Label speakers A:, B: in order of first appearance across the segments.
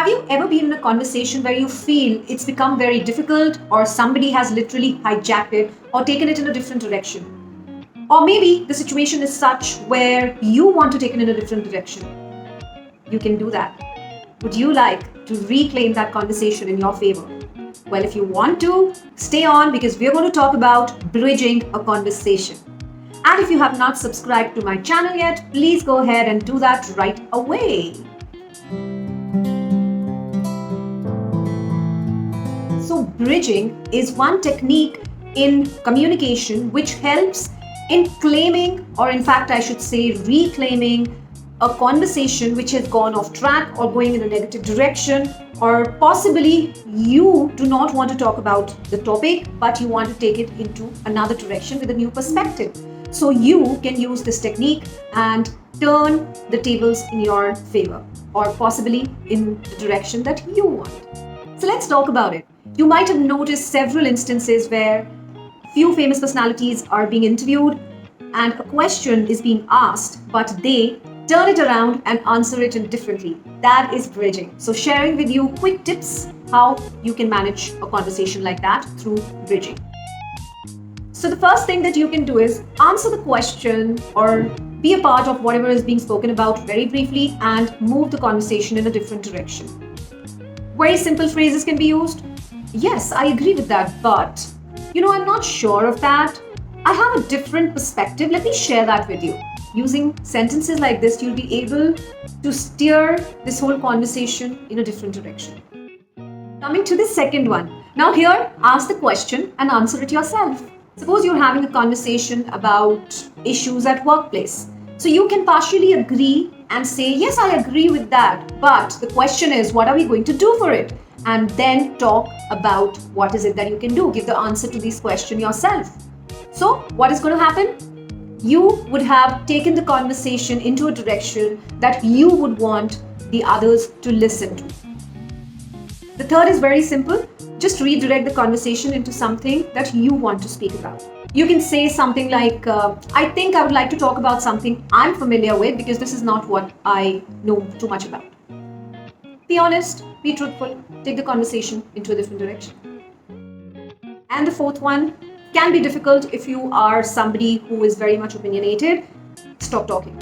A: Have you ever been in a conversation where you feel it's become very difficult, or somebody has literally hijacked it or taken it in a different direction? Or maybe the situation is such where you want to take it in a different direction. You can do that. Would you like to reclaim that conversation in your favor? Well, if you want to, stay on, because we're going to talk about bridging a conversation. And if you have not subscribed to my channel yet, please go ahead and do that right away. So bridging is one technique in communication which helps in claiming, or in fact I should say reclaiming, a conversation which has gone off track or going in a negative direction, or possibly you do not want to talk about the topic but you want to take it into another direction with a new perspective. So you can use this technique and turn the tables in your favor, or possibly in the direction that you want. So let's talk about it. You might have noticed several instances where few famous personalities are being interviewed and a question is being asked, but they turn it around and answer it differently. That is bridging. So sharing with you quick tips how you can manage a conversation like that through bridging. So the first thing that you can do is answer the question or be a part of whatever is being spoken about very briefly and move the conversation in a different direction. Very simple phrases can be used. Yes, I agree with that, but I'm not sure of that. I have a different perspective. Let me share that with you. Using sentences like this, you'll be able to steer this whole conversation in a different direction. Coming to the second one. Now here, ask the question and answer it yourself. Suppose you're having a conversation about issues at workplace. So you can partially agree and say, yes, I agree with that. But the question is, what are we going to do for it? And then talk about what is it that you can do. Give the answer to this question yourself. So what is going to happen? You would have taken the conversation into a direction that you would want the others to listen to. The third is very simple. Just redirect the conversation into something that you want to speak about. You can say something like, I think I would like to talk about something I'm familiar with, because this is not what I know too much about. Be honest, be truthful, take the conversation into a different direction. And the fourth one can be difficult if you are somebody who is very much opinionated. Stop talking.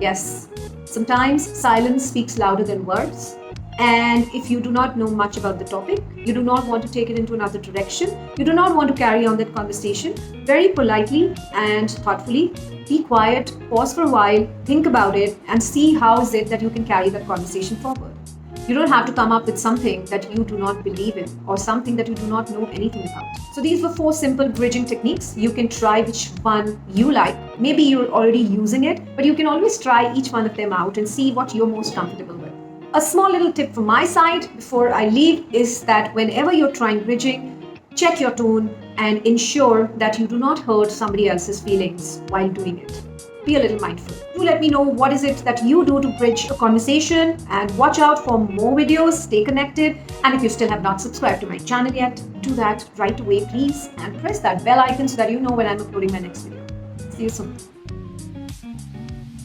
A: Yes, sometimes silence speaks louder than words. And if you do not know much about the topic, you do not want to take it into another direction, you do not want to carry on that conversation, very politely and thoughtfully, be quiet, pause for a while, think about it, and see how is it that you can carry that conversation forward. You don't have to come up with something that you do not believe in or something that you do not know anything about. So these were 4 simple bridging techniques. You can try which one you like. Maybe you're already using it, but you can always try each one of them out and see what you're most comfortable with. A small little tip from my side before I leave is that whenever you're trying bridging, check your tone and ensure that you do not hurt somebody else's feelings while doing it. Be a little mindful. Do let me know what is it that you do to bridge a conversation, and watch out for more videos. Stay connected, and if you still have not subscribed to my channel yet, do that right away please, and press that bell icon so that you know when I'm uploading my next video. See you soon.